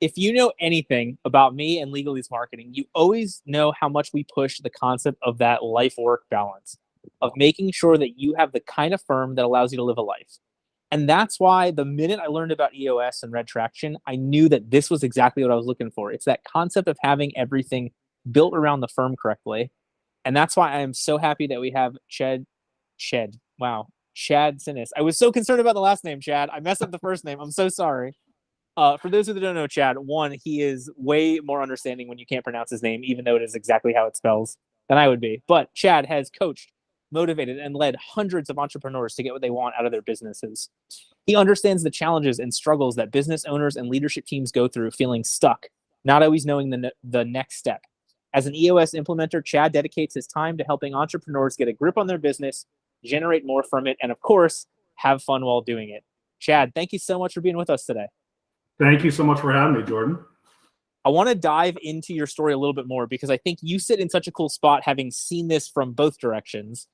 if you know anything about me and Legalese marketing, you always know how much we push the concept of that life work balance, of making sure that you have the kind of firm that allows you to live a life. And that's why the minute I learned about EOS and Red Traction, I knew that this was exactly what I was looking for. It's that concept of having everything built around the firm correctly. And that's why I am so happy that we have Chad Sinness. I was so concerned about the last name, Chad. I messed up the first name. I'm so sorry. For those who don't know Chad, one, he is way more understanding when you can't pronounce his name, even though it is exactly how it spells, than I would be. But Chad has coached, motivated, and led hundreds of entrepreneurs to get what they want out of their businesses. He understands the challenges and struggles that business owners and leadership teams go through feeling stuck, not always knowing the next step. As an EOS implementer, Chad dedicates his time to helping entrepreneurs get a grip on their business, generate more from it, and of course, have fun while doing it. Chad, thank you so much for being with us today. Thank you so much for having me, Jordan. I want to dive into your story a little bit more because I think you sit in such a cool spot having seen this from both directions.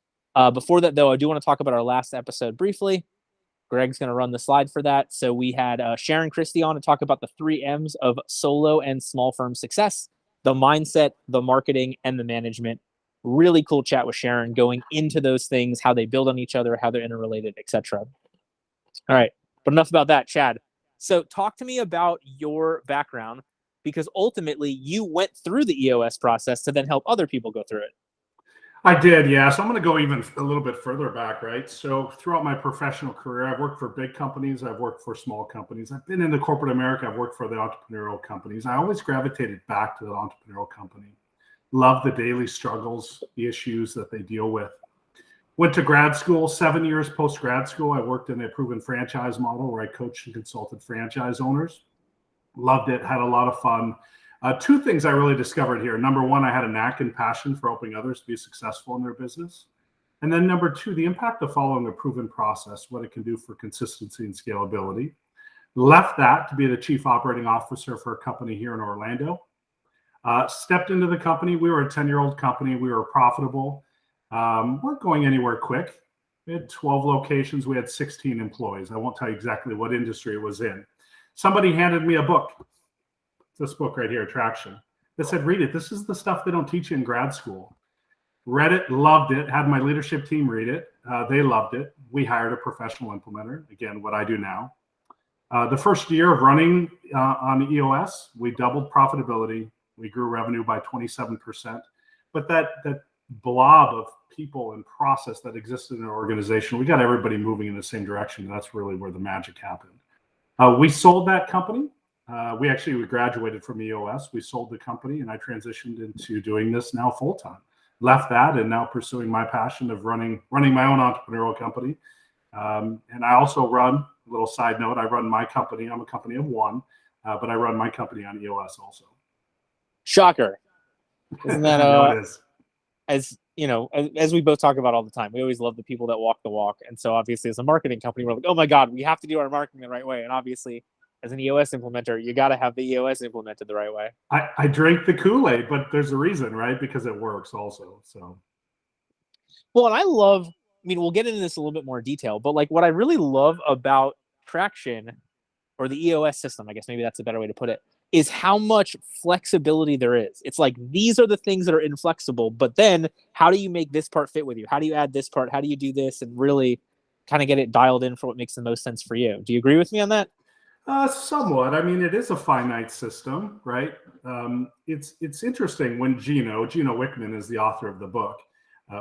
Before that, though, I do want to talk about our last episode briefly. Greg's going to run the slide for that. So we had Sharon Christie on to talk about the 3 M's of solo and small firm success, the mindset, the marketing, and the management. Really cool chat with Sharon going into those things, how they build on each other, how they're interrelated, etc. All right, but enough about that, Chad. So talk to me about your background, because ultimately you went through the EOS process to then help other people go through it. I did, yeah. So I'm going to go even a little bit further back, right? So throughout my professional career, I've worked for big companies. I've worked for small companies. I've been in the corporate America. I've worked for the entrepreneurial companies. I always gravitated back to the entrepreneurial company. Love the daily struggles, the issues that they deal with. Went to grad school, 7 years post-grad school. I worked in a proven franchise model where I coached and consulted franchise owners. Loved it, had a lot of fun. 2 things I really discovered here. Number one, I had a knack and passion for helping others to be successful in their business. And then number 2, the impact of following a proven process, what it can do for consistency and scalability. Left that to be the chief operating officer for a company here in Orlando. Stepped into the company. We were a 10-year-old company. We were profitable. Weren't going anywhere quick. We had 12 locations. We had 16 employees. I won't tell you exactly what industry it was in. Somebody handed me a book. This book right here, Traction. They said, read it. This is the stuff they don't teach you in grad school. Read it, loved it, had my leadership team read it. They loved it. We hired a professional implementer. Again, what I do now. The first year of running on EOS, we doubled profitability. We grew revenue by 27%. But that blob of people and process that existed in our organization, we got everybody moving in the same direction. That's really where the magic happened. We sold that company. We graduated from EOS. We sold the company, and I transitioned into doing this now full time. Left that and now pursuing my passion of running my own entrepreneurial company. And I also run, a little side note, I run my company. I'm a company of one, but I run my company on EOS also. Shocker. Isn't that no, it is. As you know, as we both talk about all the time, we always love the people that walk the walk. And so obviously as a marketing company, we're like, oh my God, we have to do our marketing the right way. And obviously as an EOS implementer, you got to have the EOS implemented the right way. I drink the Kool-Aid, but there's a reason, right? Because it works also. So. Well, and we'll get into this a little bit more detail, but like what I really love about Traction, or the EOS system, I guess maybe that's a better way to put it, is how much flexibility there is. It's like, these are the things that are inflexible, but then how do you make this part fit with you? How do you add this part? How do you do this? And really kind of get it dialed in for what makes the most sense for you. Do you agree with me on that? Somewhat. I mean, it is a finite system, right? It's interesting when Gino Wickman is the author of the book.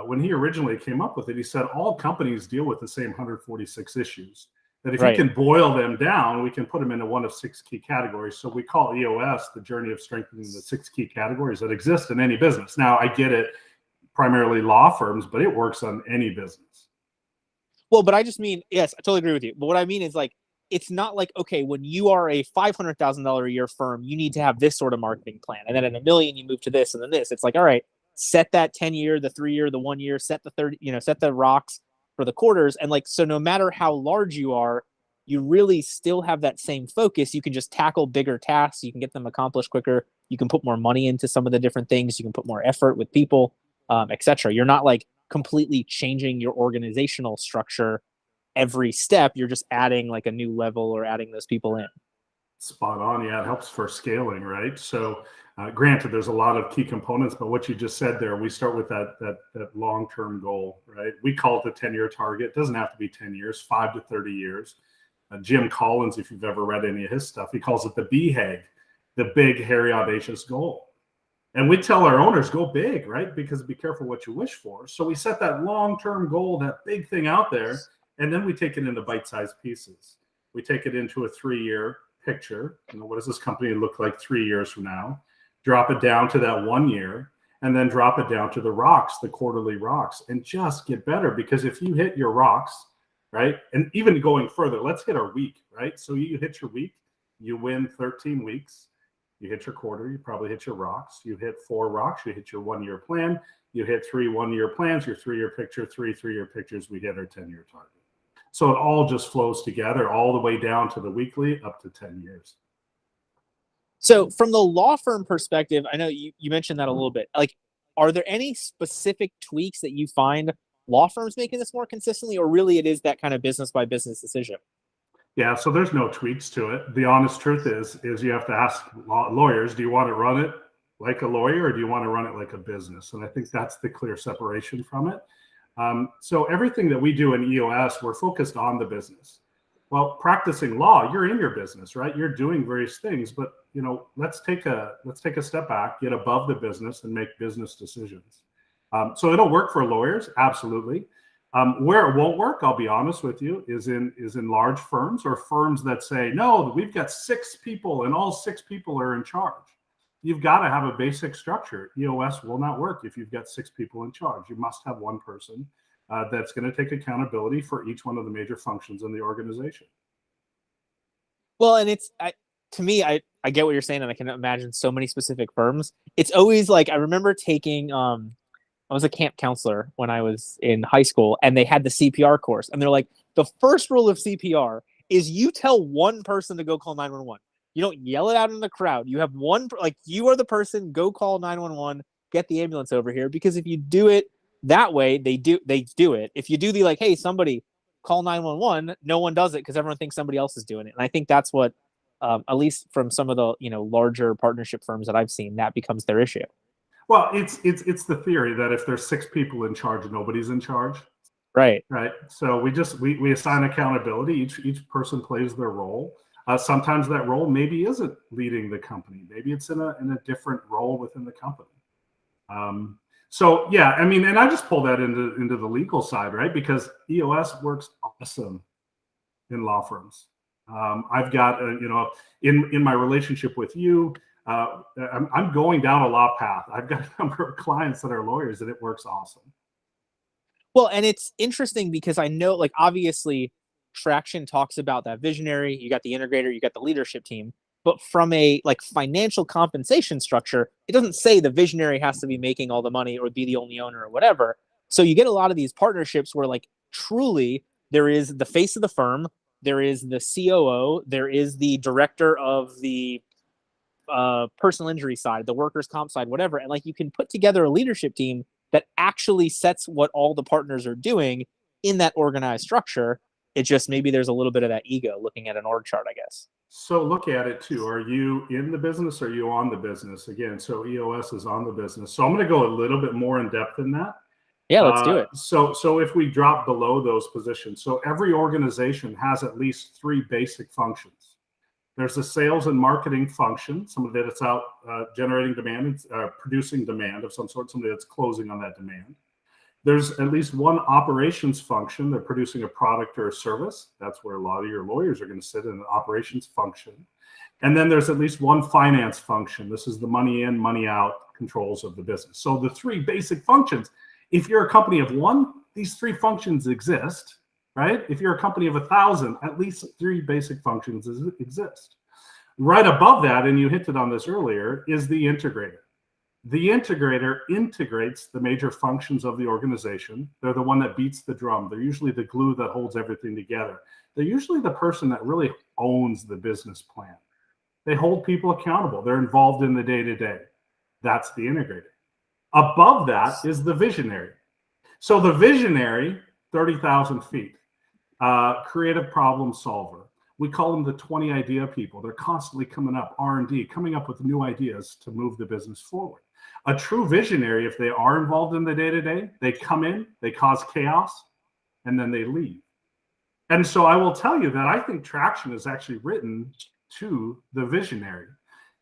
When he originally came up with it, he said all companies deal with the same 146 issues. That if you can boil them down, we can put them into one of 6 key categories. So we call EOS the journey of strengthening the 6 key categories that exist in any business. Now, I get it, primarily law firms, but it works on any business. Well, but I just mean, yes, I totally agree with you. But what I mean is, like, it's not like, okay, when you are a $500,000 a year firm, you need to have this sort of marketing plan. And then at $1 million, you move to this and then this. It's like, all right, set that 10-year, the 3-year, the 1 year, set the 30, set the rocks for the quarters. And like, so no matter how large you are, you really still have that same focus. You can just tackle bigger tasks. You can get them accomplished quicker. You can put more money into some of the different things. You can put more effort with people, etc. You're not like completely changing your organizational structure every step. You're just adding like a new level or adding those people in. Spot on. Yeah, it helps for scaling, right? So, granted, there's a lot of key components, but what you just said there, we start with that long-term goal, right? We call it the 10-year target. It doesn't have to be 10 years, 5 to 30 years. Jim Collins, if you've ever read any of his stuff, he calls it the BHAG, the big, hairy, audacious goal. And we tell our owners, go big, right? Because be careful what you wish for. So we set that long-term goal, that big thing out there, and then we take it into bite-sized pieces. We take it into a 3-year picture. What does this company look like 3 years from now? Drop it down to that 1 year, and then drop it down to the rocks, the quarterly rocks, and just get better. Because if you hit your rocks, right, and even going further, let's hit our week, right? So you hit your week, you win 13 weeks. You hit your quarter, you probably hit your rocks. You hit 4 rocks, you hit your 1-year plan. You hit 3 1-year plans, your 3-year picture, 3 3-year pictures. We hit our 10-year target. So it all just flows together all the way down to the weekly up to 10 years. So from the law firm perspective, I know you mentioned that a little bit. Like, are there any specific tweaks that you find law firms making this more consistently, or really it is that kind of business by business decision? Yeah, so there's no tweaks to it. The honest truth is you have to ask lawyers, do you want to run it like a lawyer or do you want to run it like a business? And I think that's the clear separation from it. So everything that we do in EOS, we're focused on the business. Well, practicing law, you're in your business, right? You're doing various things, but let's take a step back, get above the business, and make business decisions. So it'll work for lawyers, absolutely. Where it won't work, I'll be honest with you, is in large firms or firms that say, no, we've got 6 people and all 6 people are in charge. You've got to have a basic structure. EOS will not work if you've got 6 people in charge. You must have one person that's going to take accountability for each one of the major functions in the organization. Well, and to me, I get what you're saying, and I can imagine so many specific firms. It's always like, I remember taking, I was a camp counselor when I was in high school, and they had the CPR course, and they're like, the first rule of CPR is you tell one person to go call 911. You don't yell it out in the crowd. You have one, like, you are the person, go call 911, get the ambulance over here. Because if you do it that way, they do it. If you do the, like, hey, somebody call 911, no one does it because everyone thinks somebody else is doing it. And I think that's what, at least from some of the, larger partnership firms that I've seen, that becomes their issue. Well, it's the theory that if there's 6 people in charge, nobody's in charge. Right. Right. So we assign accountability. Each person plays their role. Sometimes that role maybe isn't leading the company. Maybe it's in a different role within the company. So yeah, I mean, and I just pull that into the legal side, right? Because EOS works awesome in law firms. I've got in my relationship with you, I'm going down a law path. I've got a number of clients that are lawyers, and it works awesome. Well, and it's interesting because I know, like, obviously Traction talks about that visionary, you got the integrator, you got the leadership team, but from a financial compensation structure, it doesn't say the visionary has to be making all the money or be the only owner or whatever. So you get a lot of these partnerships where truly there is the face of the firm, there is the COO, there is the director of the personal injury side, the workers' comp side, whatever. And you can put together a leadership team that actually sets what all the partners are doing in that organized structure. It just, maybe there's a little bit of that ego looking at an org chart, I guess. So look at it too. Are you in the business? Or are you on the business? Again, so EOS is on the business. So I'm going to go a little bit more in depth in that. Yeah, let's do it. So if we drop below those positions, so every organization has at least 3 basic functions. There's a sales and marketing function. Some of it is out generating demand, producing demand of some sort, somebody that's closing on that demand. There's at least one operations function. They're producing a product or a service. That's where a lot of your lawyers are going to sit in an operations function. And then there's at least one finance function. This is the money in, money out controls of the business. So the 3 basic functions. If you're a company of 1, these 3 functions exist, right? If you're a company of 1,000, at least 3 basic functions exist. Right above that, and you hinted on this earlier, is the integrator. The integrator integrates the major functions of the organization. They're the one that beats the drum. They're usually the glue that holds everything together. They're usually the person that really owns the business plan. They hold people accountable. They're involved in the day-to-day. That's the integrator. Above that is the visionary. So the visionary, 30,000 feet, creative problem solver. We call them the 20 idea people. They're constantly coming up, R&D, coming up with new ideas to move the business forward. A true visionary, if they are involved in the day-to-day, they come in, they cause chaos, and then they leave. And so I will tell you that I think traction is actually written to the visionary.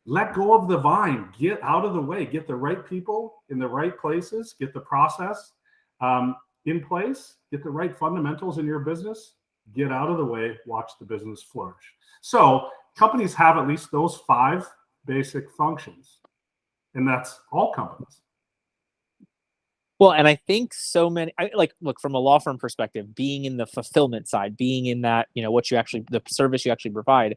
Let go of the vine, get out of the way, get the right people in the right places, get the process in place, get the right fundamentals in your business, get out of the way, watch the business flourish. So companies have at least those 5 basic functions, and that's all companies. Well, and I think so many, look, from a law firm perspective, being in the fulfillment side, being in that, what you actually, the service you actually provide,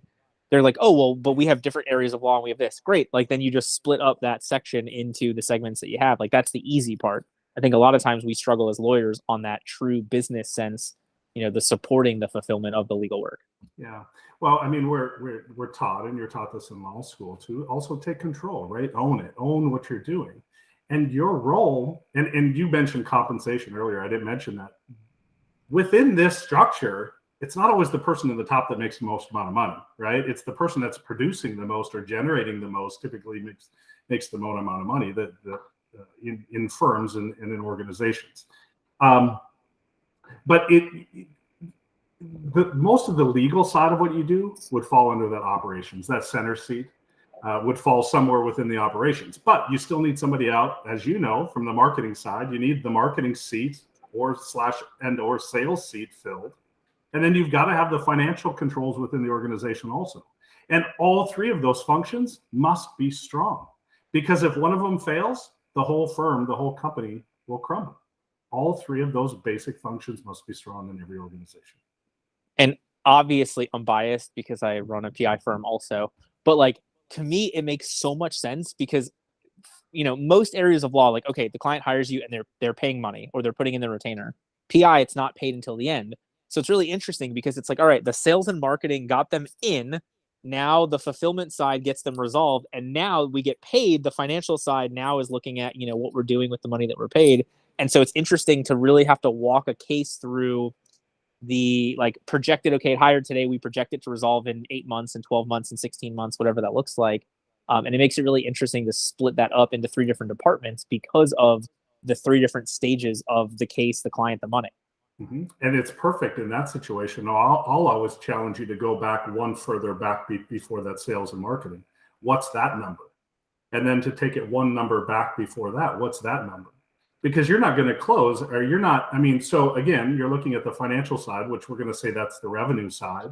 they're like, oh, well, but we have different areas of law and we have this. Great. Like, then you just split up that section into the segments that you have. Like, that's the easy part. I think a lot of times we struggle as lawyers on that true business sense, the supporting the fulfillment of the legal work. Yeah. Well, I mean, we're taught, and you're taught this in law school too, also take control, right? Own it, own what you're doing. And your role, and you mentioned compensation earlier, I didn't mention that. Within this structure, it's not always the person at the top that makes the most amount of money, right? It's the person that's producing the most or generating the most typically makes the most amount of money that in firms and in organizations. But most of the legal side of what you do would fall under that operations, that center seat. Would fall somewhere within the operations, but you still need somebody out, as you know, from the marketing side. You need the marketing seat or sales seat filled, and then you've got to have the financial controls within the organization also. And all 3 of those functions must be strong, because if one of them fails, the whole firm, the whole company will crumble. All 3 of those basic functions must be strong in every organization. And obviously, I'm biased because I run a PI firm also, but to me, it makes so much sense because, most areas of law, like, okay, the client hires you and they're paying money or they're putting in the retainer. PI, it's not paid until the end. So it's really interesting because it's like, all right, the sales and marketing got them in. Now the fulfillment side gets them resolved. And now we get paid. The financial side now is looking at, what we're doing with the money that we're paid. And so it's interesting to really have to walk a case through the projected, okay, hired today, we project it to resolve in 8 months and 12 months and 16 months, whatever that looks like. And it makes it really interesting to split that up into 3 different departments because of the 3 different stages of the case, the client, the money. Mm-hmm. And it's perfect in that situation. I'll always challenge you to go back one further back before that sales and marketing. What's that number? And then to take it one number back before that, what's that number? Because you're not going to close, or you're not, so again, you're looking at the financial side, which we're going to say that's the revenue side.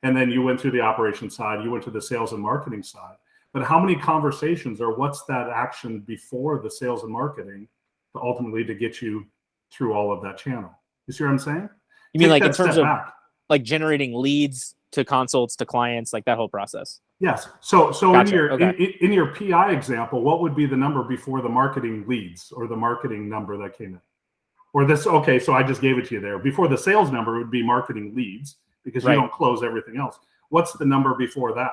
And then you went to the operation side, you went to the sales and marketing side. But how many conversations, or what's that action before the sales and marketing to ultimately to get you through all of that channel? You see what I'm saying? You mean in terms of generating leads to consults to clients, that whole process? Yes. So Gotcha. in your PI example, what would be the number before the marketing leads or the marketing number that came in? Or this, okay, so I just gave it to you there. Before the sales number would be marketing leads because you don't close everything else. What's the number before that?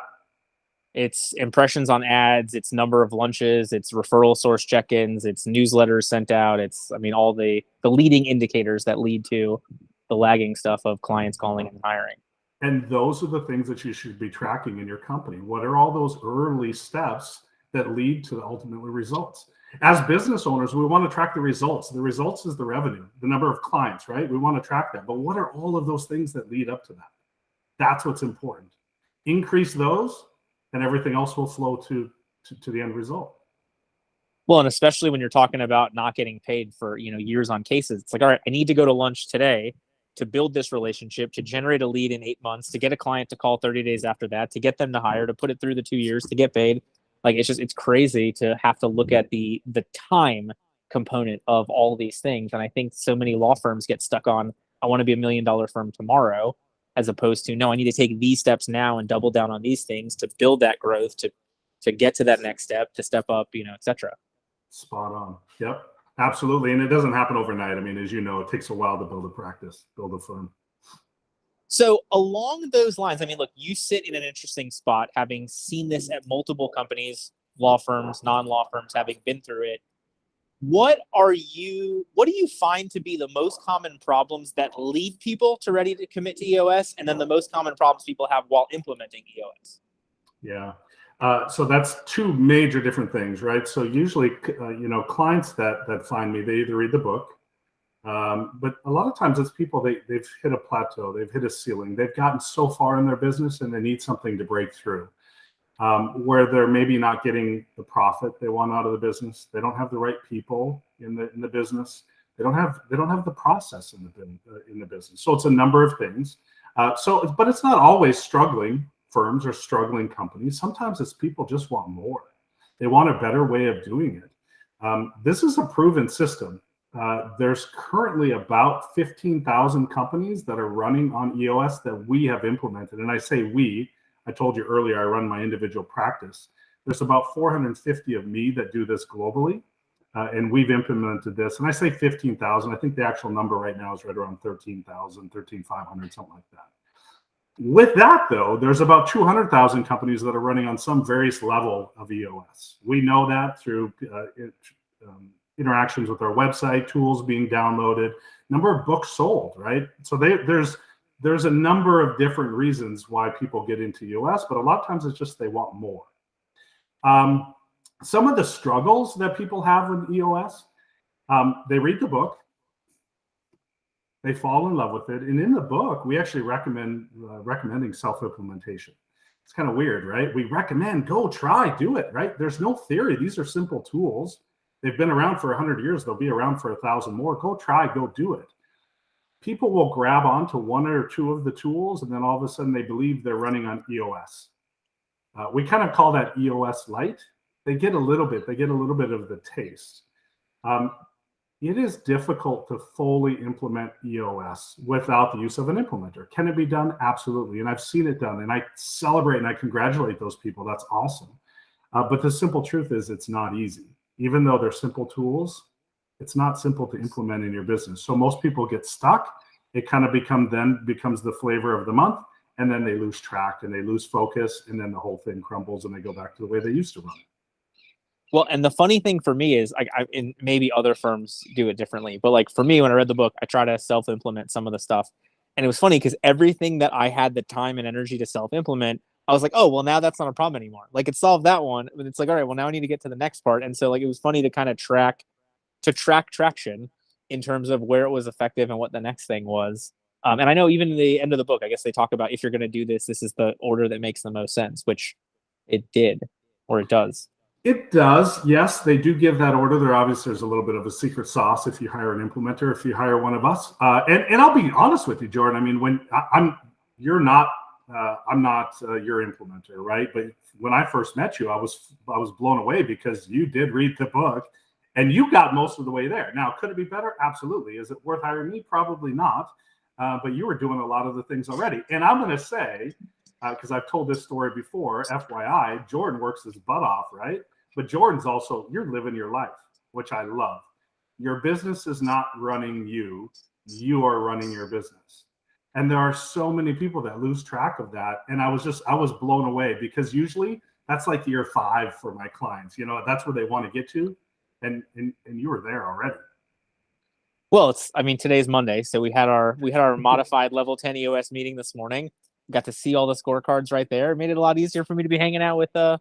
It's impressions on ads, it's number of lunches, it's referral source check-ins, it's newsletters sent out, it's all the leading indicators that lead to the lagging stuff of clients calling and hiring. And those are the things that you should be tracking in your company. What are all those early steps that lead to the ultimate results? As business owners, we want to track the results. The results is the revenue, the number of clients, right? We want to track that. But what are all of those things that lead up to that? That's what's important. Increase those, and everything else will flow to the end result. Well, and especially when you're talking about not getting paid for years on cases, it's like, all right, I need to go to lunch today to build this relationship, to generate a lead in 8 months, to get a client to call 30 days after that, to get them to hire, to put it through the 2 years, to get paid. It's crazy to have to look at the time component of all these things. And I think so many law firms get stuck on, I want to be $1 million firm tomorrow, as opposed to, no, I need to take these steps now and double down on these things to build that growth, to get to that next step, to step up, et cetera. Spot on. Yep. Absolutely. And it doesn't happen overnight. As you know, it takes a while to build a practice, build a firm. So along those lines, look, you sit in an interesting spot, having seen this at multiple companies, law firms, non-law firms, having been through it. what do you find to be the most common problems that lead people to ready to commit to EOS, and then the most common problems people have while implementing EOS? Yeah. So that's two major different things, right? So usually, clients that find me, they either read the book, but a lot of times it's people they've hit a plateau, they've hit a ceiling, they've gotten so far in their business, and they need something to break through. Where they're maybe not getting the profit they want out of the business. They don't have the right people in the business. They don't have the process in the business. So it's a number of things. But it's not always struggling firms or struggling companies. Sometimes it's people just want more. They want a better way of doing it. This is a proven system. There's currently about 15,000 companies that are running on EOS that we have implemented. And I say we, I told you earlier, I run my individual practice. There's about 450 of me that do this globally. And we've implemented this. And I say 15,000. I think the actual number right now is right around 13,000, 13,500, something like that. With that, though, there's about 200,000 companies that are running on some various level of EOS. We know that through interactions with our website, tools being downloaded, number of books sold, right? So there's a number of different reasons why people get into EOS, but a lot of times it's just they want more. Some of the struggles that people have with EOS, they read the book, they fall in love with it, and in the book, we actually recommending self-implementation. It's kind of weird, right? We recommend, go try, do it, right? There's no theory. These are simple tools. They've been around for 100 years. They'll be around for 1,000 more. Go try, go do it. People will grab onto one or two of the tools, and then all of a sudden they believe they're running on EOS. We kind of call that EOS light. They get a little bit of the taste. It is difficult to fully implement EOS without the use of an implementer. Can it be done? Absolutely. And I've seen it done, and I celebrate and I congratulate those people. That's awesome. But the simple truth is it's not easy. Even though they're simple tools, it's not simple to implement in your business. So most people get stuck. It kind of becomes the flavor of the month, and then they lose track and they lose focus, and then the whole thing crumbles and they go back to the way they used to run it. Well, and the funny thing for me is, and maybe other firms do it differently, but like for me, when I read the book, I try to self-implement some of the stuff. And it was funny because everything that I had the time and energy to self-implement, I was like, oh, well, now that's not a problem anymore. Like it solved that one, but it's like, all right, well, now I need to get to the next part. And so like, it was funny to kind of track traction in terms of where it was effective and what the next thing was. And I know even in the end of the book, I guess they talk about if you're going to do this, this is the order that makes the most sense, which it did, or it does. It does. Yes, they do give that order. There's a little bit of a secret sauce if you hire an implementer, if you hire one of us. And I'll be honest with you, Jordan. I mean, I'm not your implementer, right? But when I first met you, I was blown away because you did read the book and you got most of the way there. Now, could it be better? Absolutely. Is it worth hiring me? Probably not. But you were doing a lot of the things already. And I'm going to say, because I've told this story before, FYI, Jordan works his butt off, right? But Jordan's also, you're living your life, which I love. Your business is not running you. You are running your business. And there are so many people that lose track of that. And I was blown away because usually that's like year 5 for my clients. You know, that's where they want to get to. And you were there already. Well, today's Monday. So we had our modified level 10 EOS meeting this morning. Got to see all the scorecards right there. It made it a lot easier for me to be hanging out with the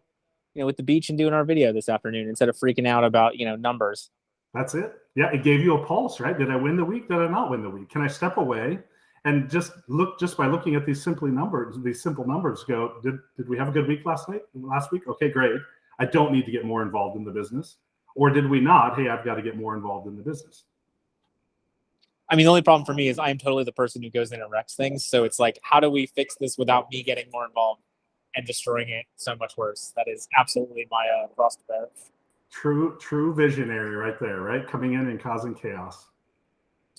beach and doing our video this afternoon instead of freaking out about, numbers. That's it. Yeah. It gave you a pulse, right? Did I win the week? Did I not win the week? Can I step away and just by looking at these simple numbers, go, did we have a good week last week? Okay, great. I don't need to get more involved in the business. Or did we not? Hey, I've got to get more involved in the business. I mean, the only problem for me is I am totally the person who goes in and wrecks things. So it's like, how do we fix this without me getting more involved and destroying it so much worse? That is absolutely my cross to bear. True visionary right there, right? Coming in and causing chaos.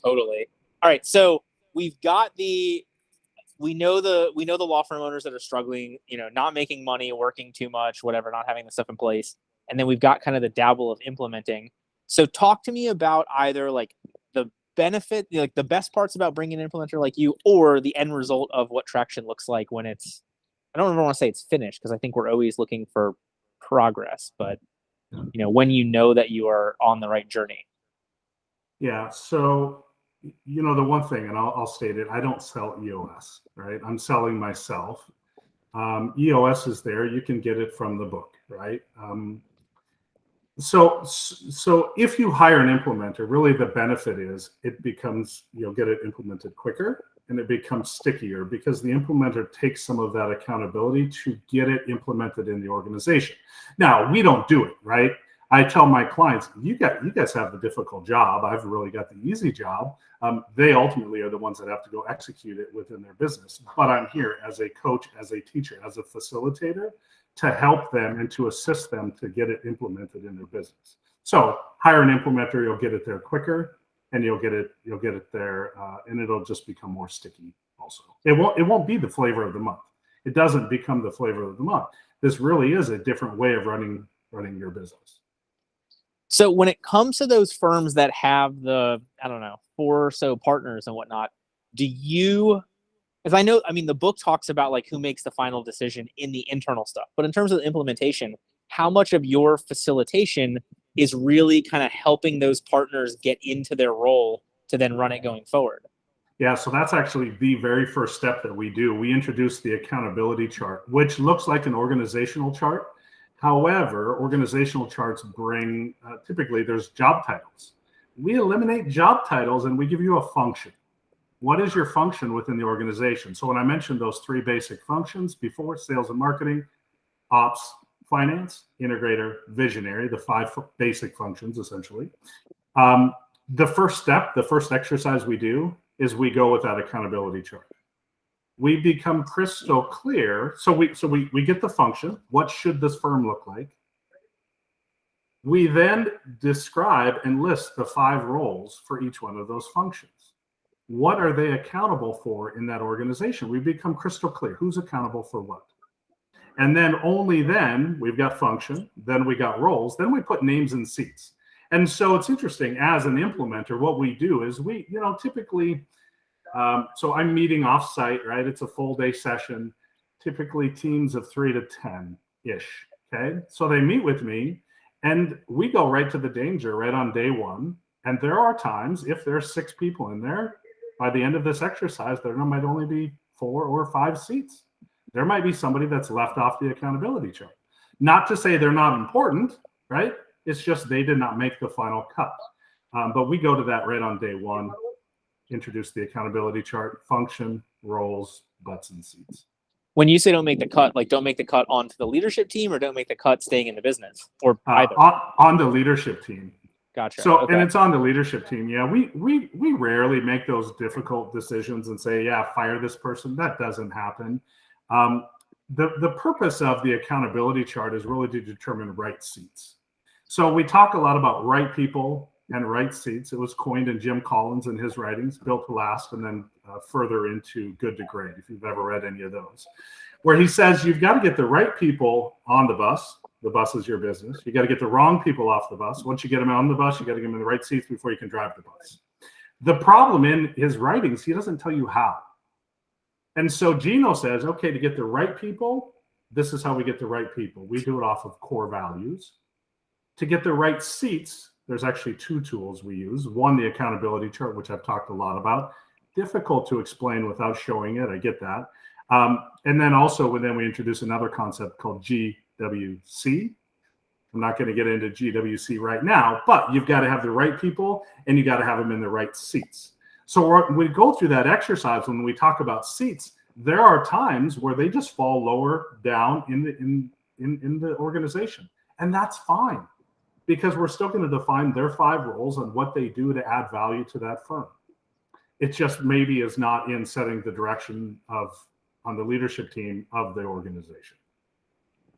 Totally. All right. So we know the law firm owners that are struggling, not making money, working too much, whatever, not having the stuff in place. And then we've got kind of the dabble of implementing. So talk to me about either like the benefit, like the best parts about bringing an implementer like you, or the end result of what traction looks like when it's, I don't ever want to say it's finished because I think we're always looking for progress, but when you know that you are on the right journey? Yeah. So, the one thing, and I'll state it, I don't sell EOS, right? I'm selling myself. EOS is there. You can get it from the book, right? So if you hire an implementer, really the benefit is it becomes, you'll get it implemented quicker and it becomes stickier because the implementer takes some of that accountability to get it implemented in the organization. Now, we don't do it, right? I tell my clients, you guys have the difficult job. I've really got the easy job. They ultimately are the ones that have to go execute it within their business. But I'm here as a coach, as a teacher, as a facilitator to help them and to assist them to get it implemented in their business. So hire an implementer, you'll get it there quicker, and you'll get it there, and it'll just become more sticky. Also, it won't be the flavor of the month. It doesn't become the flavor of the month. This really is a different way of running your business. So when it comes to those firms that have the, I don't know, 4 or so partners and whatnot, do you, as I know, I mean, the book talks about like who makes the final decision in the internal stuff, but in terms of the implementation, how much of your facilitation is really kind of helping those partners get into their role to then run it going forward? Yeah, so that's actually the very first step that we do. We introduce the accountability chart, which looks like an organizational chart. However, organizational charts bring, typically there's job titles. We eliminate job titles and we give you a function. What is your function within the organization? So when I mentioned those 3 basic functions before, sales and marketing, ops, finance, integrator, visionary, the 5 basic functions essentially. The first step, the first exercise we do is we go with that accountability chart. We become crystal clear. So we get the function. What should this firm look like? We then describe and list the 5 roles for each one of those functions. What are they accountable for in that organization? We become crystal clear. Who's accountable for what? And then only then we've got function, then we got roles, then we put names and seats. And so it's interesting, as an implementer, what we do is we, typically, so I'm meeting offsite, right? It's a full day session, typically teams of 3 to 10-ish, okay? So they meet with me and we go right to the danger right on day 1. And there are times, if there's 6 people in there, by the end of this exercise, there might only be 4 or 5 seats. There might be somebody that's left off the accountability chart. Not to say they're not important, right? It's just they did not make the final cut. But we go to that right on day 1, introduce the accountability chart, function, roles, butts, and seats. When you say don't make the cut, like don't make the cut onto the leadership team or don't make the cut staying in the business, or either? On the leadership team. Gotcha. So, okay. And it's on the leadership team. Yeah, we rarely make those difficult decisions and say, yeah, fire this person. That doesn't happen. The purpose of the accountability chart is really to determine right seats. So we talk a lot about right people and right seats. It was coined in Jim Collins in his writings, Built to Last, and then further into Good to Great, if you've ever read any of those, where he says you've got to get the right people on the bus. The bus is your business. You got to get the wrong people off the bus. Once you get them on the bus, you got to get them in the right seats before you can drive the bus. The problem in his writings, he doesn't tell you how. And so Gino says, okay, to get the right people, this is how we get the right people. We do it off of core values. To get the right seats, there's actually 2 tools we use. One, the accountability chart, which I've talked a lot about. Difficult to explain without showing it. I get that. And then also, we introduce another concept called GWC. I'm not going to get into GWC right now, but you've got to have the right people and you got to have them in the right seats. So when we go through that exercise, when we talk about seats, there are times where they just fall lower down in the organization. And that's fine, because we're still going to define their 5 roles and what they do to add value to that firm. It just maybe is not in setting the direction on the leadership team of the organization.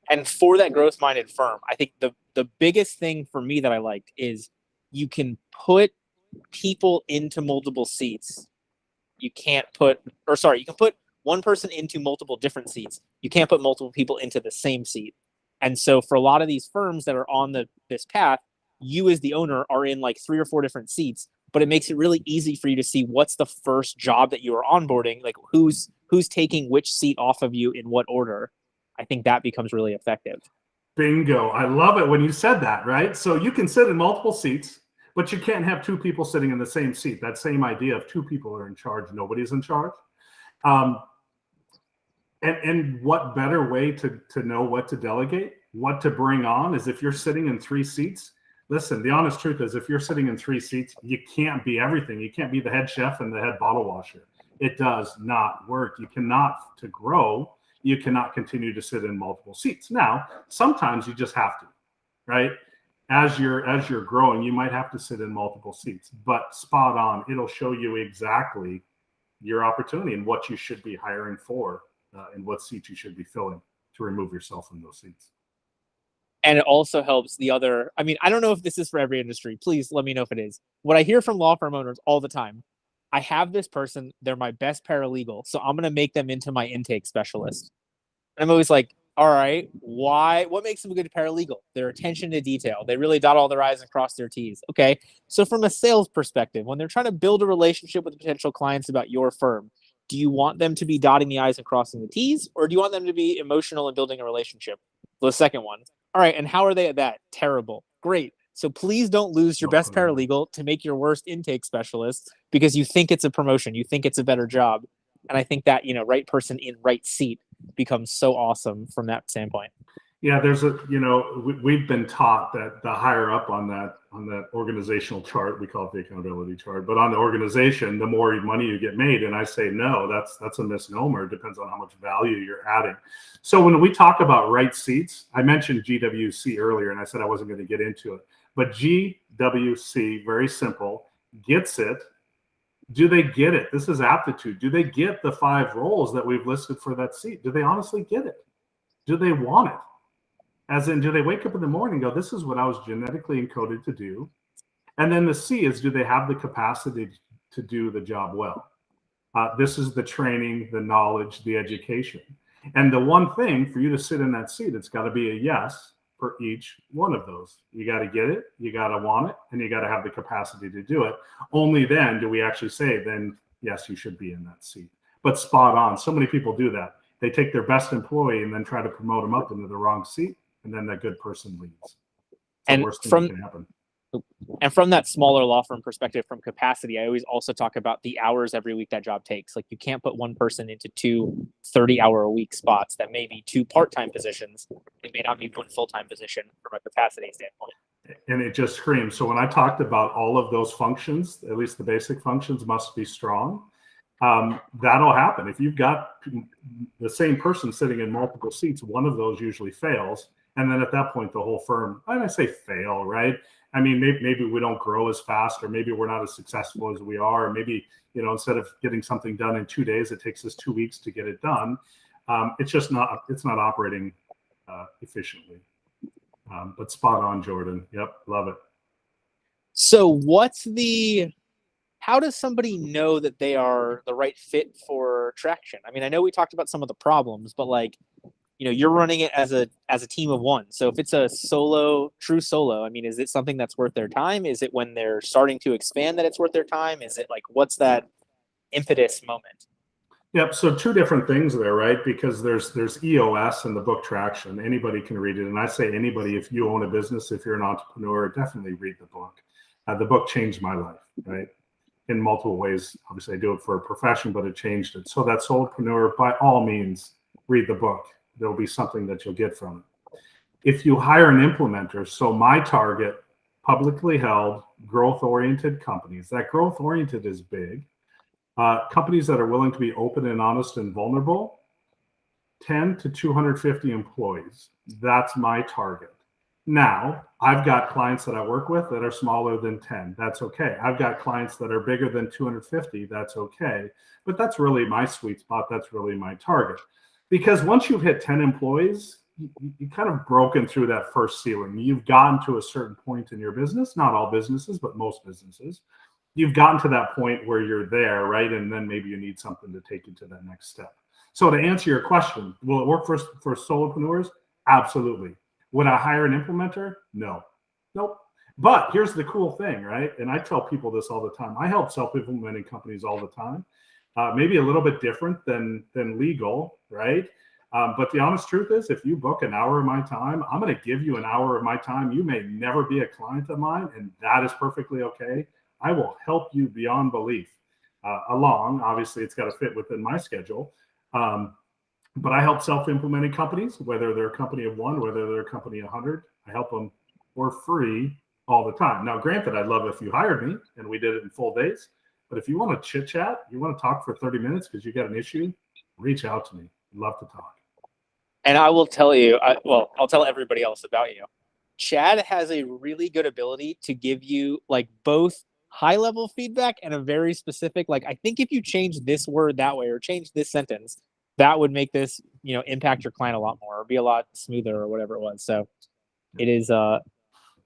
And for that growth-minded firm, I think the biggest thing for me that I liked is you can put people into multiple seats. You can put one person into multiple different seats. You can't put multiple people into the same seat. And so for a lot of these firms that are on this path, you as the owner are in like 3 or 4 different seats, but it makes it really easy for you to see what's the first job that you are onboarding, like who's taking which seat off of you in what order. I think that becomes really effective. Bingo. I love it when you said that, right? So you can sit in multiple seats, but you can't have two people sitting in the same seat. That same idea of two people are in charge, nobody's in charge. And what better way to know what to delegate, what to bring on is if you're sitting in three seats. Listen, the honest truth is if you're sitting in three seats, you can't be everything. You can't be the head chef and the head bottle washer. It does not work. You cannot, to grow, you cannot continue to sit in multiple seats. Now, sometimes you just have to, right? As you're growing, you might have to sit in multiple seats, but spot on. It'll show you exactly your opportunity and what you should be hiring for and what seats you should be filling to remove yourself from those seats. And it also helps the other. I mean, I don't know if this is for every industry. Please let me know if it is. What I hear from law firm owners all the time, I have this person, they're my best paralegal, so I'm going to make them into my intake specialist. And I'm always like, all right, why? What makes them a good paralegal? Their attention to detail. They really dot all their I's and cross their T's. Okay. So from a sales perspective, when they're trying to build a relationship with potential clients about your firm, do you want them to be dotting the I's and crossing the T's, or do you want them to be emotional and building a relationship? The second one. All right. And how are they at that? Terrible. Great. So please don't lose your best paralegal to make your worst intake specialist because you think it's a promotion. You think it's a better job. And I think that, right person in right seat becomes so awesome from that standpoint. Yeah, there's we've been taught that the higher up on that organizational chart, we call it the accountability chart, but on the organization, the more money you get made. And I say, no, that's a misnomer. It depends on how much value you're adding. So when we talk about right seats, I mentioned GWC earlier, and I said I wasn't going to get into it, but GWC, very simple, gets it. Do they get it? This is aptitude. Do they get the 5 roles that we've listed for that seat? Do they honestly get it? Do they want it? As in, do they wake up in the morning and go, this is what I was genetically encoded to do? And then the C is, do they have the capacity to do the job well? This is the training, the knowledge, the education. And the one thing for you to sit in that seat, it's got to be a yes for each one of those. You got to get it, you got to want it, and you got to have the capacity to do it. Only then do we actually say, then, yes, you should be in that seat. But spot on. So many people do that. They take their best employee and then try to promote them up into the wrong seat, and then that good person leaves. It's the worst thing that can happen. And from that smaller law firm perspective, from capacity, I always also talk about the hours every week that job takes. Like, you can't put one person into 2 30-hour-a-week spots that may be 2 part-time positions. It may not be one full-time position from a capacity standpoint. And it just screams. So when I talked about all of those functions, at least the basic functions must be strong. That'll happen. If you've got the same person sitting in multiple seats, one of those usually fails. And then at that point, the whole firm, and I say fail, right? I mean, maybe we don't grow as fast, or maybe we're not as successful as we are, or maybe, instead of getting something done in 2 days, it takes us 2 weeks to get it done. It's not operating efficiently. But spot on, Jordan. Yep. Love it. So how does somebody know that they are the right fit for Traction? I mean, I know we talked about some of the problems, but you're running it as a team of one. So if it's a true solo, I mean, is it something that's worth their time? Is it when they're starting to expand that it's worth their time? Is it what's that impetus moment? Yep. So 2 different things there, right? Because there's EOS and the book Traction. Anybody can read it. And I say anybody, if you own a business, if you're an entrepreneur, definitely read the book. The book changed my life, right? In multiple ways. Obviously, I do it for a profession, but it changed it. So that solopreneur, by all means, read the book. There'll be something that you'll get from it. If you hire an implementer, so my target, publicly held, growth-oriented companies. That growth-oriented is big. Companies that are willing to be open and honest and vulnerable, 10 to 250 employees. That's my target. Now, I've got clients that I work with that are smaller than 10. That's okay. I've got clients that are bigger than 250. That's okay. But that's really my sweet spot. That's really my target. Because once you've hit 10 employees, you kind of broken through that first ceiling. You've gotten to a certain point in your business, not all businesses, but most businesses. You've gotten to that point where you're there, right? And then maybe you need something to take you to that next step. So to answer your question, will it work for solopreneurs? Absolutely. Would I hire an implementer? No. Nope. But here's the cool thing, right? And I tell people this all the time. I help self-implementing companies all the time. Maybe a little bit different than legal, right? But the honest truth is, if you book an hour of my time, I'm going to give you an hour of my time. You may never be a client of mine, and that is perfectly okay. I will help you beyond belief. Obviously, it's got to fit within my schedule. But I help self-implementing companies, whether they're a company of one, whether they're a company of 100. I help them for free all the time. Now, granted, I'd love if you hired me and we did it in full days. But if you want to chit chat, you want to talk for 30 minutes because you got an issue, reach out to me. I'd love to talk. And I will tell you, I'll tell everybody else about you. Chad has a really good ability to give you like both high level feedback and a very specific, like, I think if you change this word that way or change this sentence, that would make this, impact your client a lot more or be a lot smoother or whatever it was. So it is,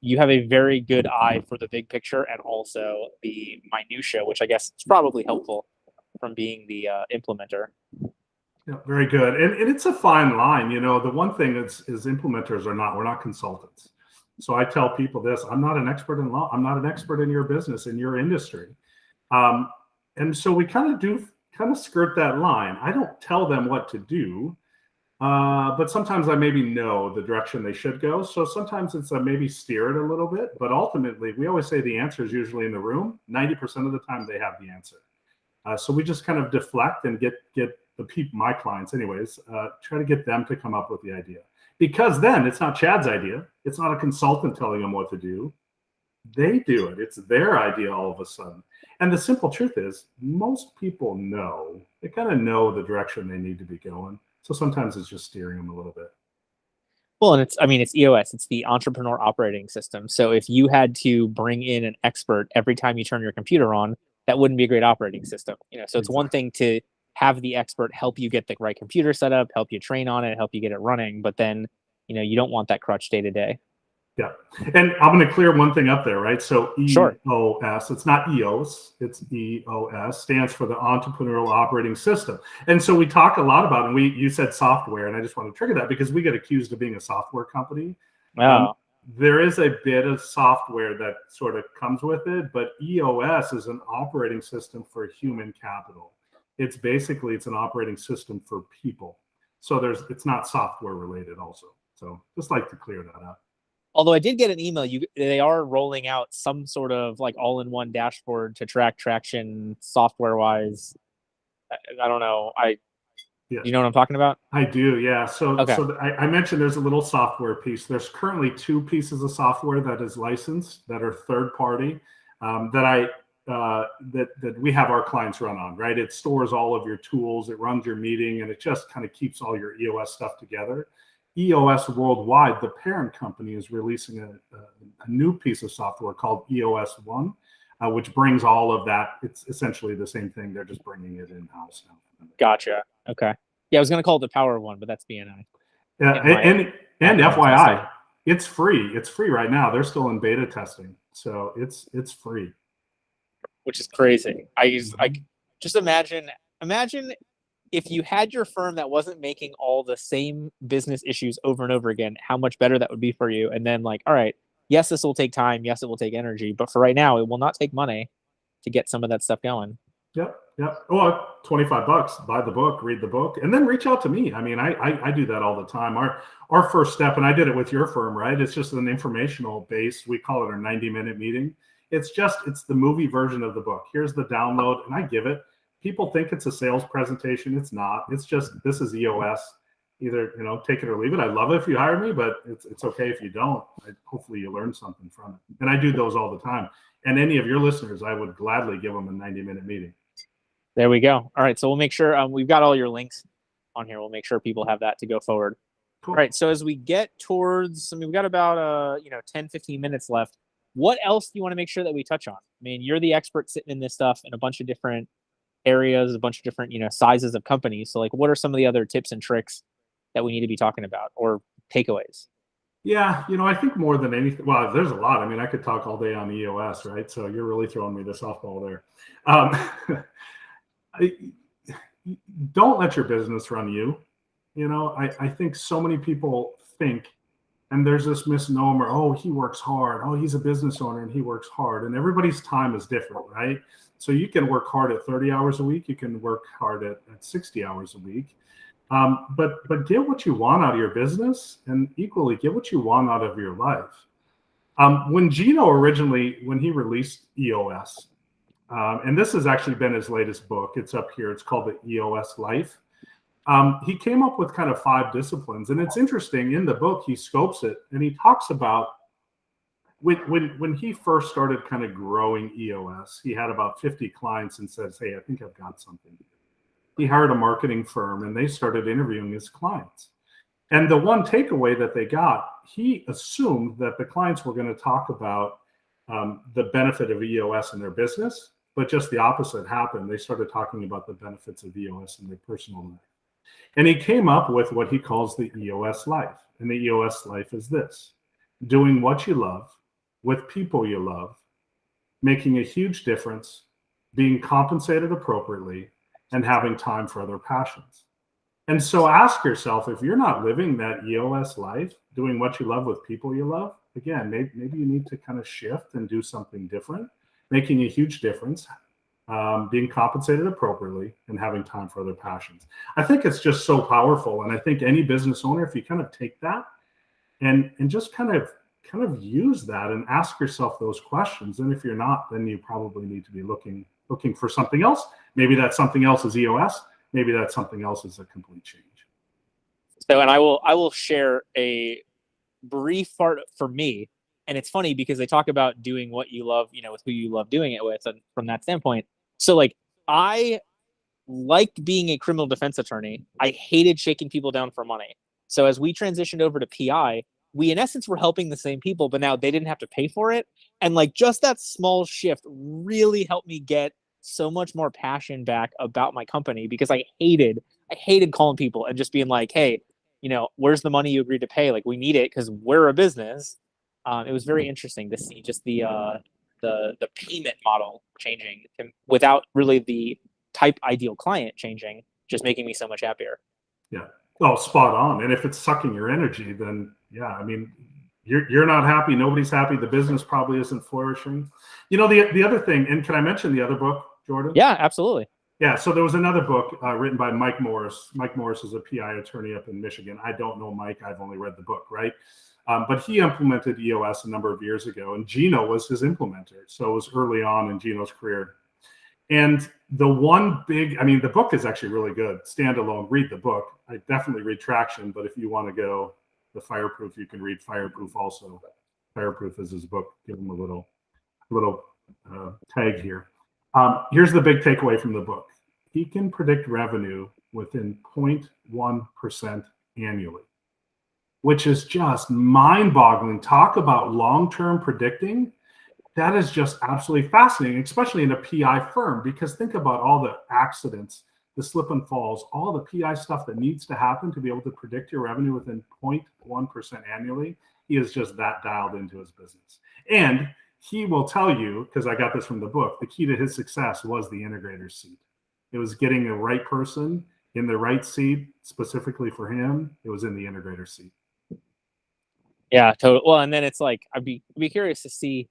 you have a very good eye for the big picture and also the minutia, which I guess is probably helpful from being the implementer. Yeah, very good. And it's a fine line. The one thing is implementers we're not consultants. So I tell people this: I'm not an expert in law. I'm not an expert in your business, in your industry. And so we kind of skirt that line. I don't tell them what to do, but sometimes I maybe know the direction they should go. So sometimes it's maybe steer it a little bit, but ultimately we always say the answer is usually in the room. 90% of the time they have the answer. So we just kind of deflect and get the people, my clients anyways, try to get them to come up with the idea. Because then it's not Chad's idea. It's not a consultant telling them what to do. They do it. It's their idea all of a sudden. And the simple truth is most people know. They kind of know the direction they need to be going. So sometimes it's just steering them a little bit. Well, and it's EOS. It's the Entrepreneur Operating System. So if you had to bring in an expert every time you turn your computer on, that wouldn't be a great operating system. So it's one thing to have the expert help you get the right computer set up, help you train on it, help you get it running. But then, you don't want that crutch day to day. Yeah. And I'm going to clear one thing up there, right? So Sure. EOS, it's not EOS, it's EOS, stands for the Entrepreneurial Operating System. And so we talk a lot about, and you said software, and I just want to trigger that because we get accused of being a software company. Oh. There is a bit of software that sort of comes with it, but EOS is an operating system for human capital. It's an operating system for people. So it's not software related also. So just like to clear that up. Although I did get an email, they are rolling out some sort of like all-in-one dashboard to track traction software-wise. I don't know. You know what I'm talking about? I do, yeah. So, okay. So I mentioned there's a little software piece. There's currently 2 pieces of software that is licensed that are third party that we have our clients run on. Right, it stores all of your tools, it runs your meeting, and it just kind of keeps all your EOS stuff together. EOS Worldwide, the parent company, is releasing a new piece of software called EOS One, which brings all of that. It's essentially the same thing. They're just bringing it in-house now. Gotcha. Okay. Yeah, I was going to call it the Power of One, but that's BNI. Yeah, and FYI, it's free. It's free right now. They're still in beta testing, so it's free. Which is crazy. I just imagine if you had your firm that wasn't making all the same business issues over and over again, how much better that would be for you. And then all right, yes, this will take time. Yes, it will take energy. But for right now, it will not take money to get some of that stuff going. Yep. Well, $25, buy the book, read the book, and then reach out to me. I mean, I do that all the time. Our first step, and I did it with your firm, right? It's just an informational base. We call it our 90-minute meeting. It's the movie version of the book. Here's the download, and I give it. People think it's a sales presentation. It's not. It's just, this is EOS. Either, take it or leave it. I love it if you hire me, but it's okay if you don't. Hopefully you learn something from it. And I do those all the time. And any of your listeners, I would gladly give them a 90-minute meeting. There we go. All right. So we'll make sure we've got all your links on here. We'll make sure people have that to go forward. Cool. All right. So as we get towards, we've got about 10, 15 minutes left. What else do you want to make sure that we touch on? I mean, you're the expert sitting in this stuff in a bunch of different areas, a bunch of different, sizes of companies. So what are some of the other tips and tricks that we need to be talking about or takeaways? Yeah. I think more than anything, well, there's a lot. I mean, I could talk all day on EOS, right? So you're really throwing me the softball there. Don't let your business run you. I think so many people think, and there's this misnomer, oh, he works hard. Oh, he's a business owner and he works hard. And everybody's time is different, right? So you can work hard at 30 hours a week. You can work hard at 60 hours a week. But get what you want out of your business, and equally get what you want out of your life. When Gino originally, when he released EOS, and this has actually been his latest book, it's up here, it's called The EOS Life. He came up with kind of 5 disciplines, and it's interesting. In the book, he scopes it, and he talks about when he first started kind of growing EOS, he had about 50 clients and says, "Hey, I think I've got something." He hired a marketing firm, and they started interviewing his clients. And the one takeaway that they got, he assumed that the clients were going to talk about the benefit of EOS in their business, but just the opposite happened. They started talking about the benefits of EOS in their personal life. And he came up with what he calls the EOS life. And the EOS life is this: doing what you love with people you love, making a huge difference, being compensated appropriately, and having time for other passions. And so ask yourself, if you're not living that EOS life, doing what you love with people you love, again, maybe you need to kind of shift and do something different, making a huge difference, being compensated appropriately, and having time for other passions. I think it's just so powerful. And I think any business owner, if you kind of take that and just kind of use that and ask yourself those questions, and if you're not, then you probably need to be looking for something else. Maybe that something else is EOS. Maybe that something else is a complete change. So, and I will share a brief part for me. And it's funny because they talk about doing what you love, with who you love doing it with. And from that standpoint, so like I liked being a criminal defense attorney. I hated shaking people down for money. So as we transitioned over to PI, we in essence were helping the same people, but now they didn't have to pay for it. And like just that small shift really helped me get so much more passion back about my company, because I hated calling people and just being like, "Hey, where's the money you agreed to pay? Like, we need it because we're a business." It was very interesting to see just the payment model changing without really the type ideal client changing, just making me so much happier. Yeah. Oh, spot on. And if it's sucking your energy, then yeah, I mean, you're not happy. Nobody's happy. The business probably isn't flourishing. The other thing, and can I mention the other book, Jordan? Yeah, absolutely. Yeah. So there was another book written by Mike Morris. Mike Morris is a PI attorney up in Michigan. I don't know Mike. I've only read the book, right? But he implemented EOS a number of years ago, and Gino was his implementer. So it was early on in Gino's career. And the book is actually really good. Standalone, read the book. I definitely read Traction, but if you want to go the Fireproof, you can read Fireproof also. Fireproof is his book. Give him a little tag here. Here's the big takeaway from the book. He can predict revenue within 0.1% annually, which is just mind-boggling. Talk about long-term predicting. That is just absolutely fascinating, especially in a PI firm, because think about all the accidents, the slip and falls, all the PI stuff that needs to happen to be able to predict your revenue within 0.1% annually. He is just that dialed into his business. And he will tell you, because I got this from the book, the key to his success was the integrator seat. It was getting the right person in the right seat specifically for him. It was in the integrator seat. Yeah, totally. Well, and then it's like I'd be curious to see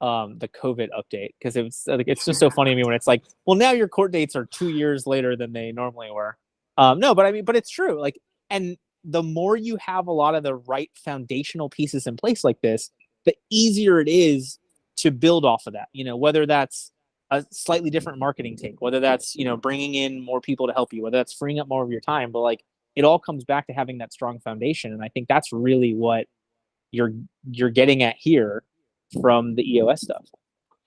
the COVID update, because it's just so funny to me when it's like, well, now your court dates are 2 years later than they normally were. No, but it's true. Like, and the more you have a lot of the right foundational pieces in place like this, the easier it is to build off of that. Whether that's a slightly different marketing take, whether that's bringing in more people to help you, whether that's freeing up more of your time, but like it all comes back to having that strong foundation. And I think that's really what you're getting at here from the EOS stuff.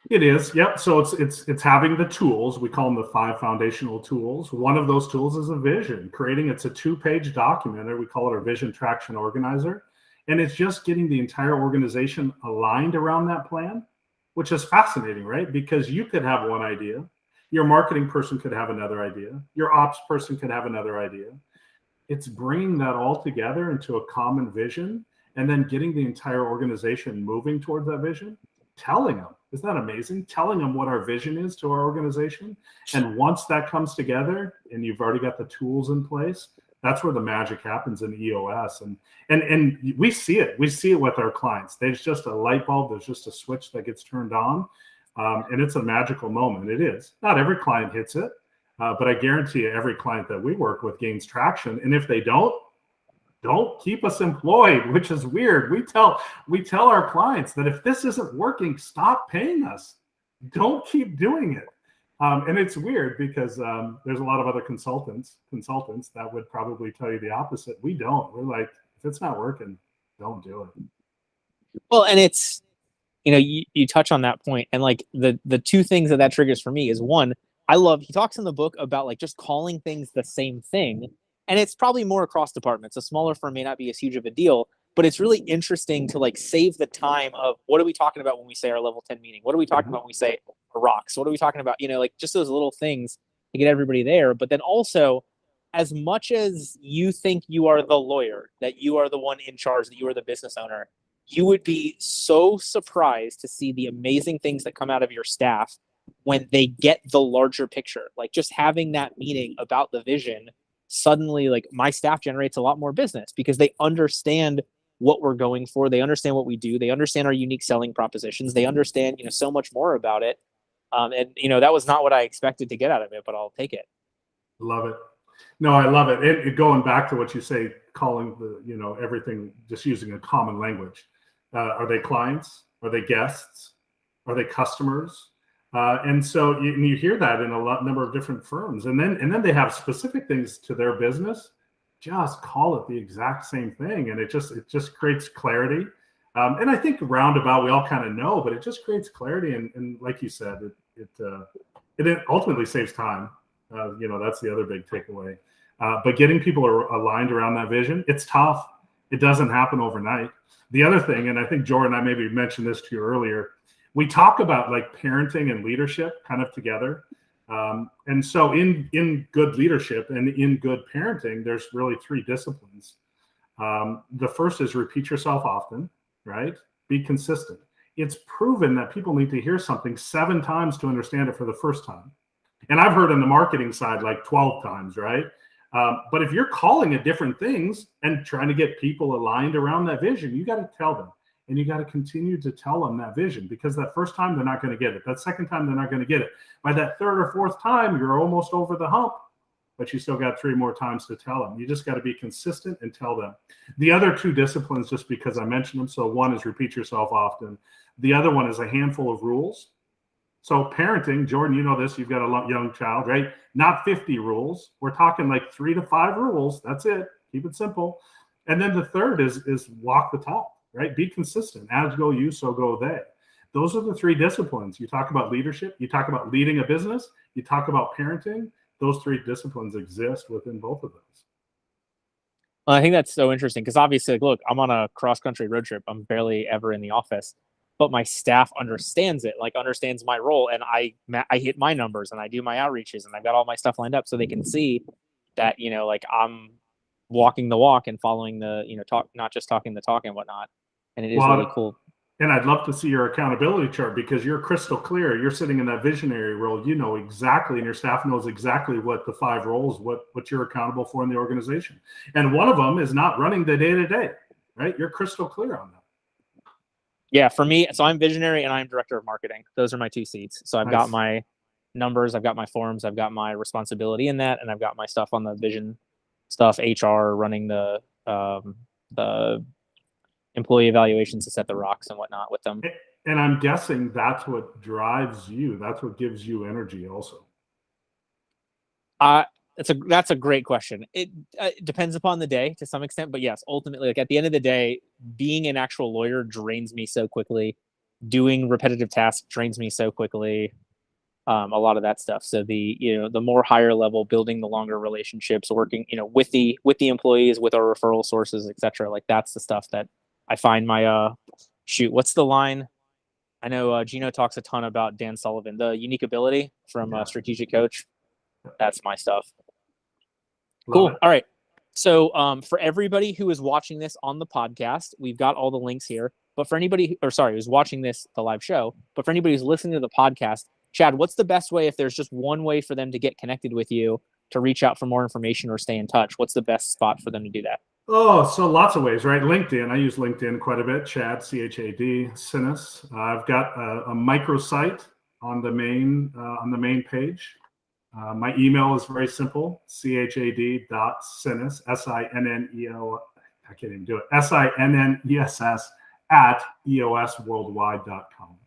It is. Yep. So it's having the tools. We call them the 5 foundational tools. One of those tools is a vision. It's a 2-page document, or we call it a vision traction organizer. And it's just getting the entire organization aligned around that plan, which is fascinating, right? Because you could have one idea. Your marketing person could have another idea. Your ops person could have another idea. It's bringing that all together into a common vision, and then getting the entire organization moving towards that vision, telling them, isn't that amazing? Telling them what our vision is to our organization. And once that comes together and you've already got the tools in place, that's where the magic happens in EOS. And we see it. We see it with our clients. There's just a light bulb. There's just a switch that gets turned on. And it's a magical moment. It is. Not every client hits it. But I guarantee you, every client that we work with gains traction. And if they don't keep us employed, which is weird. We tell our clients that if this isn't working, stop paying us. Don't keep doing it. And it's weird because there's a lot of other consultants that would probably tell you the opposite. We don't. We're like, if it's not working, don't do it. Well, and it's, you touch on that point, and like the two things that triggers for me is, one, he talks in the book about like just calling things the same thing. And it's probably more across departments. A smaller firm may not be as huge of a deal, but it's really interesting to like save the time of what are we talking about when we say our level 10 meeting? What are we talking about when we say rocks? What are we talking about? Like just those little things to get everybody there. But then also, as much as you think you are the lawyer, that you are the one in charge, that you are the business owner, you would be so surprised to see the amazing things that come out of your staff when they get the larger picture. Like just having that meeting about the vision, suddenly like my staff generates a lot more business because they understand what we're going for. They understand what we do. They understand our unique selling propositions. They understand, so much more about it. And that was not what I expected to get out of it, but I'll take it. Love it. No, I love it. It going back to what you say, calling the, everything, just using a common language. Are they clients? Are they guests? Are they customers? And so you hear that in a number of different firms, and then they have specific things to their business. Just call it the exact same thing, and it just creates clarity. And I think roundabout we all kind of know, but it just creates clarity. And like you said, it ultimately saves time. That's the other big takeaway. But getting people aligned around that vision, it's tough. It doesn't happen overnight. The other thing, and I think Jordan, I maybe mentioned this to you earlier, we talk about like parenting and leadership kind of together. And so in good leadership and in good parenting, there's really three disciplines. The first is repeat yourself often, right? Be consistent. It's proven that people need to hear something 7 times to understand it for the first time. And I've heard on the marketing side, like 12 times, right? But if you're calling it different things and trying to get people aligned around that vision, you got to tell them. And you got to continue to tell them that vision, because that first time they're not going to get it. That second time they're not going to get it. By that third or fourth time, you're almost over the hump, but you still got 3 more times to tell them. You just got to be consistent and tell them. The other 2 disciplines, just because I mentioned them. So one is repeat yourself often. The other one is a handful of rules. So parenting, Jordan, you know this, you've got a young child, right? Not 50 rules. We're talking like 3 to 5 rules. That's it. Keep it simple. And then the third is walk the talk. Right? Be consistent. As go you, so go they. Those are the 3 disciplines. You talk about leadership. You talk about leading a business. You talk about parenting. Those 3 disciplines exist within both of those. Well, I think that's so interesting because obviously, look, I'm on a cross-country road trip. I'm barely ever in the office, but my staff understands it, like understands my role, and I hit my numbers and I do my outreaches and I've got all my stuff lined up so they can see that, like I'm walking the walk and following the, talk, not just talking the talk and whatnot. And it is really cool. And I'd love to see your accountability chart, because you're crystal clear. You're sitting in that visionary role. You know exactly, and your staff knows exactly what the 5 roles, what you're accountable for in the organization. And one of them is not running the day-to-day, right? You're crystal clear on that. Yeah, for me, so I'm visionary and I'm director of marketing. Those are my 2 seats. So I've got my numbers, I've got my forms, I've got my responsibility in that, and I've got my stuff on the vision stuff, HR, running the employee evaluations to set the rocks and whatnot with them. And I'm guessing that's what drives you. That's what gives you energy also. That's a great question. It depends upon the day to some extent, but yes, ultimately, like at the end of the day, being an actual lawyer drains me so quickly. Doing repetitive tasks drains me so quickly. A lot of that stuff. So the more higher level, building the longer relationships, working, with the employees, with our referral sources, etc. Like that's the stuff that I find my what's the line? I know Gino talks a ton about Dan Sullivan, the unique ability from Strategic Coach. That's my stuff. Cool. All right. So for everybody who is watching this on the podcast, we've got all the links here. But for anybody, who's watching this, the live show, but for anybody who's listening to the podcast, Chad, what's the best way, if there's just one way for them to get connected with you, to reach out for more information or stay in touch? What's the best spot for them to do that? Oh, so lots of ways, right? LinkedIn. I use LinkedIn quite a bit. Chad, C-H-A-D, Sinness. I've got a microsite on the main page. My email is very simple, chad.sinness, S-I-N-N-E-O, I can't even do it, S-I-N-N-E-S-S at eosworldwide.com.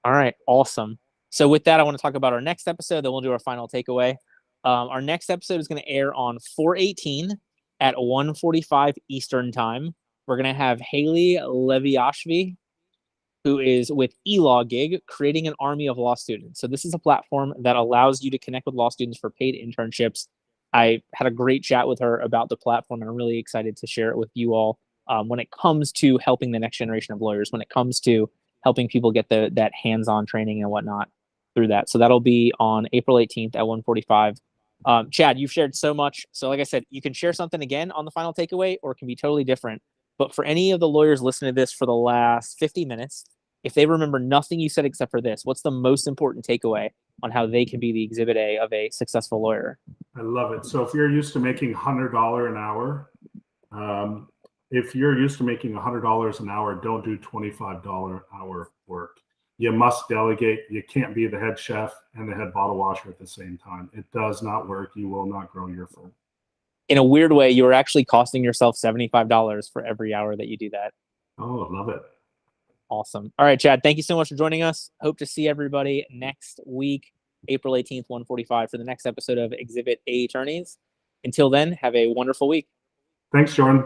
All right, awesome. So with that, I want to talk about our next episode, then we'll do our final takeaway. Our next episode is going to air on 4/18 at 1:45 Eastern time. We're going to have Haley Leviashvi, who is with eLawGig, creating an army of law students. So this is a platform that allows you to connect with law students for paid internships. I had a great chat with her about the platform, and I'm really excited to share it with you all when it comes to helping the next generation of lawyers, when it comes to helping people get that hands-on training and whatnot through that. So that'll be on April 18th at 1:45. Chad, you've shared so much. So like I said, you can share something again on the final takeaway, or it can be totally different. But for any of the lawyers listening to this for the last 50 minutes, if they remember nothing you said except for this, what's the most important takeaway on how they can be the exhibit A of a successful lawyer? I love it. So if you're used to making $100 an hour, if you're used to making $100 an hour, don't do $25 hour work. You must delegate. You can't be the head chef and the head bottle washer at the same time. It does not work. You will not grow your firm. In a weird way, you're actually costing yourself $75 for every hour that you do that. Oh, I love it. Awesome. All right, Chad, thank you so much for joining us. Hope to see everybody next week, April 18th, 1:45 for the next episode of Exhibit A Attorneys. Until then, have a wonderful week. Thanks, Jordan.